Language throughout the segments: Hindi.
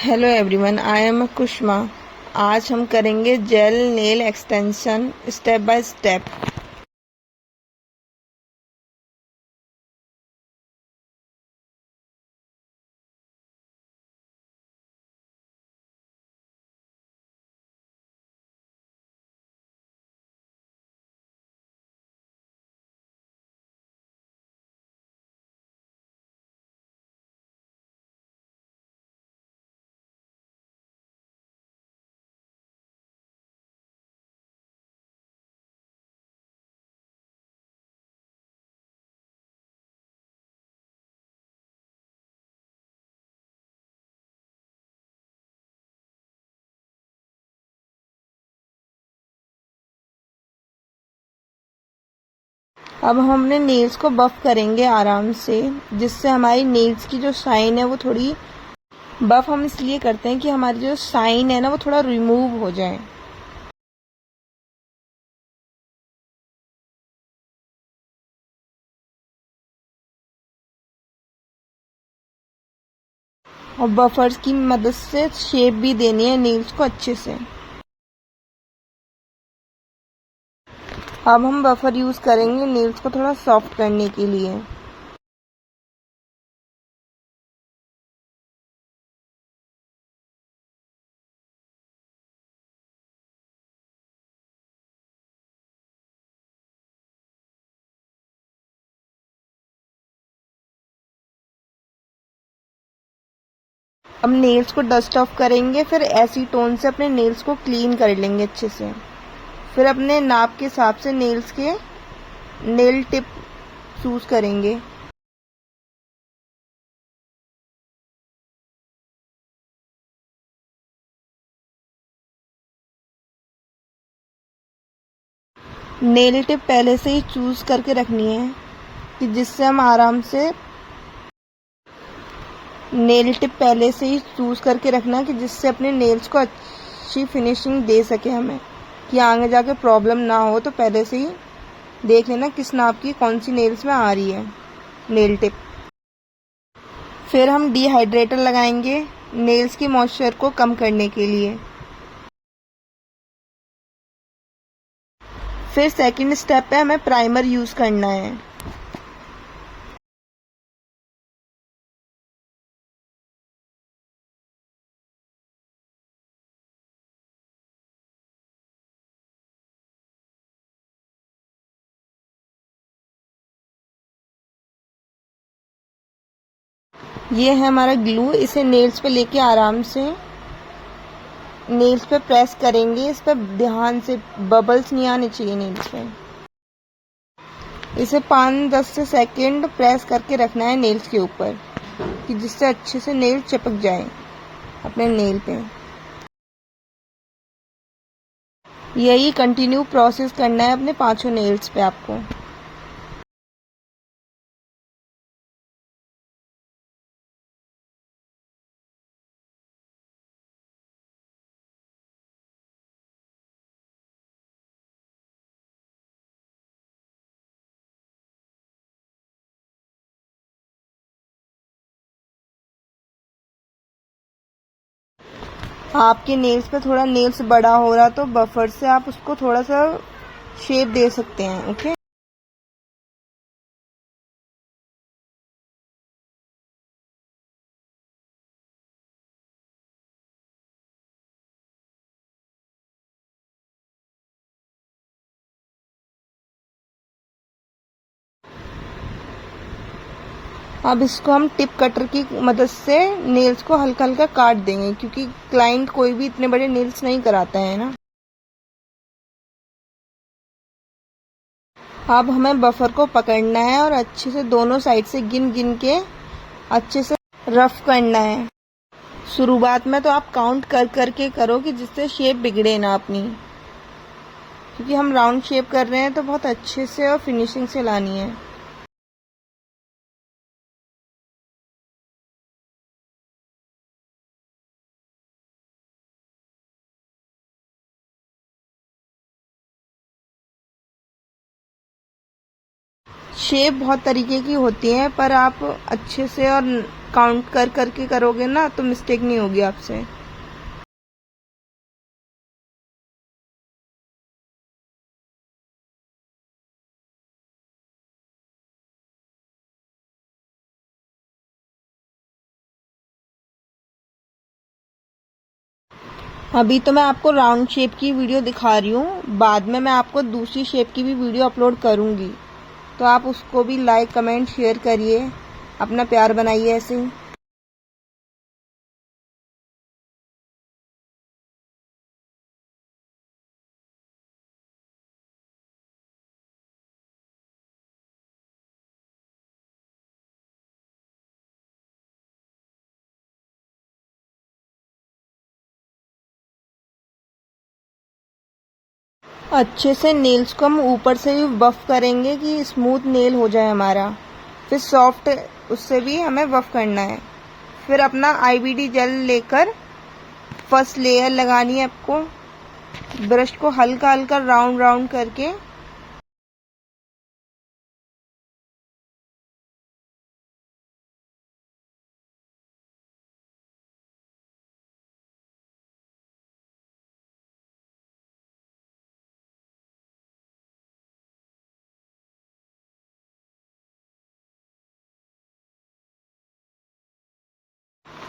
Hello everyone, I am Kushma. आज हम करेंगे gel nail extension step by step. अब हम अपने नेल्स को बफ करेंगे आराम से, जिससे हमारी नेल्स की जो शाइन है वो थोड़ी बफ हम इसलिए करते हैं कि हमारी जो शाइन है ना वो थोड़ा रिमूव हो जाए। और बफर्स की मदद से शेप भी देनी है नेल्स को अच्छे से। अब हम बफर यूज़ करेंगे नेल्स को थोड़ा सॉफ्ट करने के लिए। अब नेल्स को डस्ट ऑफ करेंगे, फिर एसीटोन से अपने नेल्स को क्लीन कर लेंगे अच्छे से। फिर अपने नाप के हिसाब से नेल्स के नेल टिप चूज करेंगे। नेल टिप पहले से ही चूज करके रखनी है कि जिससे हम आराम से नेल टिप पहले से ही चूज करके रखना कि जिससे अपने नेल्स को अच्छी फिनिशिंग दे सके हमें, कि आगे जाके प्रॉब्लम ना हो। तो पहले से ही देख लेना किस नाप की कौन सी नेल्स में आ रही है नेल टिप। फिर हम डिहाइड्रेटर लगाएंगे नेल्स की मॉइस्चर को कम करने के लिए। फिर सेकंड स्टेप पे हमें प्राइमर यूज़ करना है। ये है हमारा ग्लू। इसे नेल्स पे लेके आराम से नेल्स पे प्रेस करेंगे। इस पर ध्यान से, बबल्स नहीं आने चाहिए नेल्स पे। इसे 5-10 से सेकंड प्रेस करके रखना है नेल्स के ऊपर, कि जिससे अच्छे से नेल चिपक जाए अपने नेल पे। यही कंटिन्यू प्रोसेस करना है अपने 5 नेल्स पे आपको। आपके नेल्स पे थोड़ा नेल्स बड़ा हो रहा तो बफर से आप उसको थोड़ा सा शेप दे सकते हैं। ओके। अब इसको हम टिप कटर की मदद से नेल्स को हल्का हल्का काट देंगे, क्योंकि क्लाइंट कोई भी इतने बड़े नेल्स नहीं कराता है ना। अब हमें बफर को पकड़ना है और अच्छे से दोनों साइड से गिन गिन के अच्छे से रफ करना है। शुरुआत में तो आप काउंट कर करके करो, कि जिससे शेप बिगड़े ना अपनी, क्योंकि हम राउंड शेप कर रहे हैं तो बहुत अच्छे से और फिनिशिंग से लानी है। शेप बहुत तरीके की होती है, पर आप अच्छे से और काउंट कर करके करोगे ना तो मिस्टेक नहीं होगी आपसे। अभी तो मैं आपको राउंड शेप की वीडियो दिखा रही हूँ, बाद में मैं आपको दूसरी शेप की भी वीडियो अपलोड करूँगी, तो आप उसको भी लाइक कमेंट शेयर करिए, अपना प्यार बनाइए ऐसे ही। अच्छे से नेल्स को हम ऊपर से भी बफ करेंगे कि स्मूथ नेल हो जाए हमारा, फिर सॉफ्ट उससे भी हमें बफ करना है। फिर अपना आईबीडी जेल लेकर फर्स्ट लेयर लगानी है आपको, ब्रश को हल्का हल्का राउंड राउंड करके।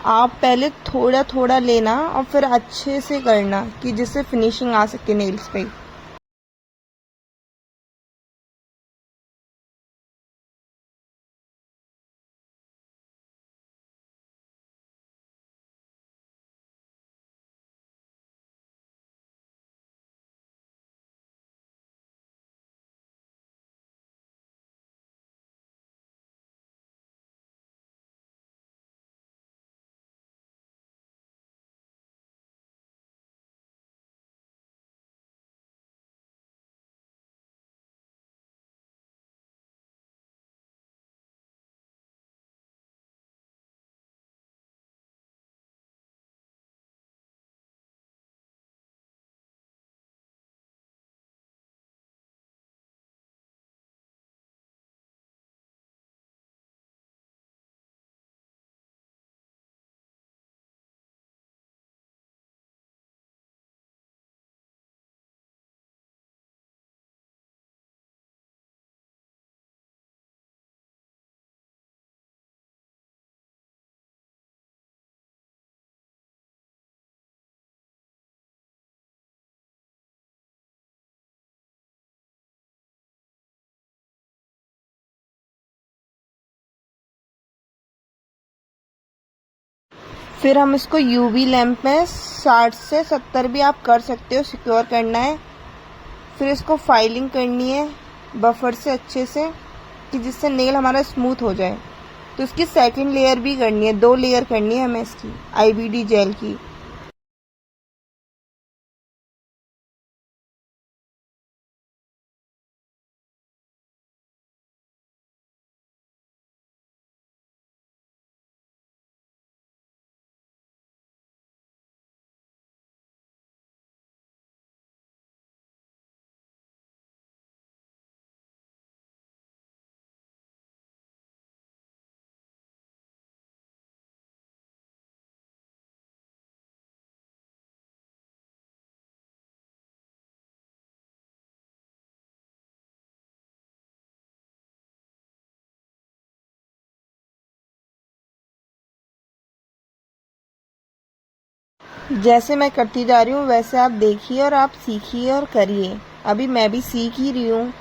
आप पहले थोड़ा थोड़ा लेना और फिर अच्छे से करना कि जिससे फिनिशिंग आ सके नेल्स पे। फिर हम इसको यूवी लैंप में 60 से 70 भी आप कर सकते हो, सिक्योर करना है। फिर इसको फाइलिंग करनी है बफर से अच्छे से कि जिससे नेल हमारा स्मूथ हो जाए। तो इसकी सेकंड लेयर भी करनी है, 2 लेयर करनी है हमें इसकी आईबीडी जेल की। जैसे मैं करती जा रही हूँ वैसे आप देखिए और आप सीखिए और करिए। अभी मैं भी सीख ही रही हूँ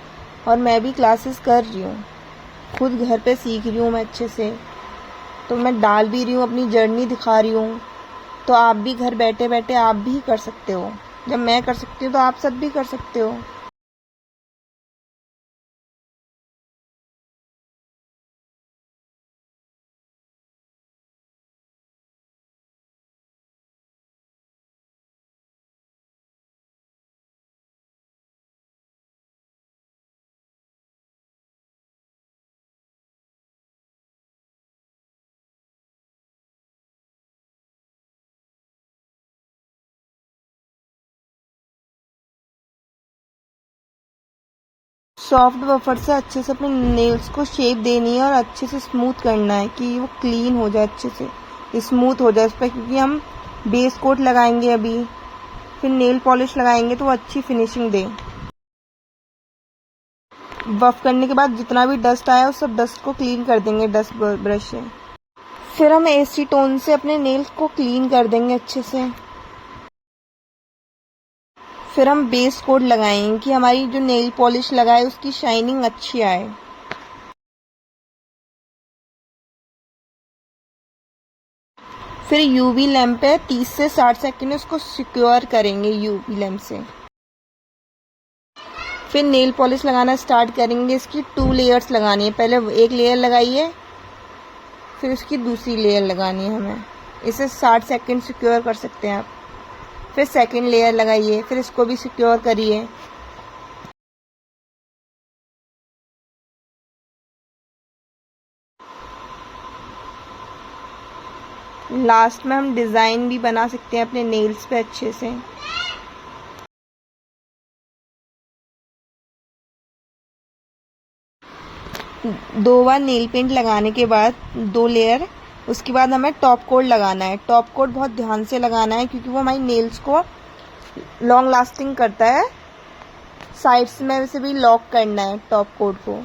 और मैं भी क्लासेस कर रही हूँ, खुद घर पे सीख रही हूँ मैं अच्छे से। तो मैं डाल भी रही हूँ, अपनी जर्नी दिखा रही हूँ। तो आप भी घर बैठे बैठे आप भी कर सकते हो। जब मैं कर सकती हूँ तो आप सब भी कर सकते हो। सॉफ्ट बफर से अच्छे से अपने नेल्स को शेप देनी है और अच्छे से स्मूथ करना है कि वो क्लीन हो जाए, अच्छे से स्मूथ हो जाए इस पर, क्योंकि हम बेस कोट लगाएंगे अभी, फिर नेल पॉलिश लगाएंगे तो वो अच्छी फिनिशिंग दे। बफ करने के बाद जितना भी डस्ट आया उस सब डस्ट को क्लीन कर देंगे डस्ट ब्रश से। फिर हम एसीटोन से अपने नेल्स को क्लीन कर देंगे अच्छे से। फिर हम बेस कोट लगाएंगे कि हमारी जो नेल पॉलिश लगाए उसकी शाइनिंग अच्छी आए। फिर यूवी लैंप पे 30 से 60 सेकंड उसको सिक्योर करेंगे यूवी लैंप से। फिर नेल पॉलिश लगाना स्टार्ट करेंगे। इसकी 2 लेयर्स लगानी है, पहले एक लेयर लगाइए फिर उसकी दूसरी लेयर लगानी है हमें। इसे 60 सेकंड सिक्योर कर सकते हैं आप। फिर सेकंड लेयर लगाइए, फिर इसको भी सिक्योर करिए। लास्ट में हम डिज़ाइन भी बना सकते हैं अपने नेल्स पे अच्छे से। दो बार नेल पेंट लगाने के बाद 2 लेयर, उसके बाद हमें टॉप कोट लगाना है। टॉप कोट बहुत ध्यान से लगाना है क्योंकि वो हमारी नेल्स को लॉन्ग लास्टिंग करता है। साइड्स में से भी लॉक करना है टॉप कोट को,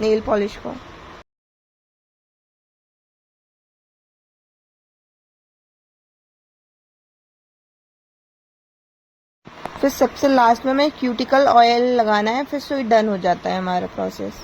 नेल पॉलिश को। फिर सबसे लास्ट में हमें क्यूटिकल ऑयल लगाना है, फिर सो डन हो जाता है हमारा प्रोसेस।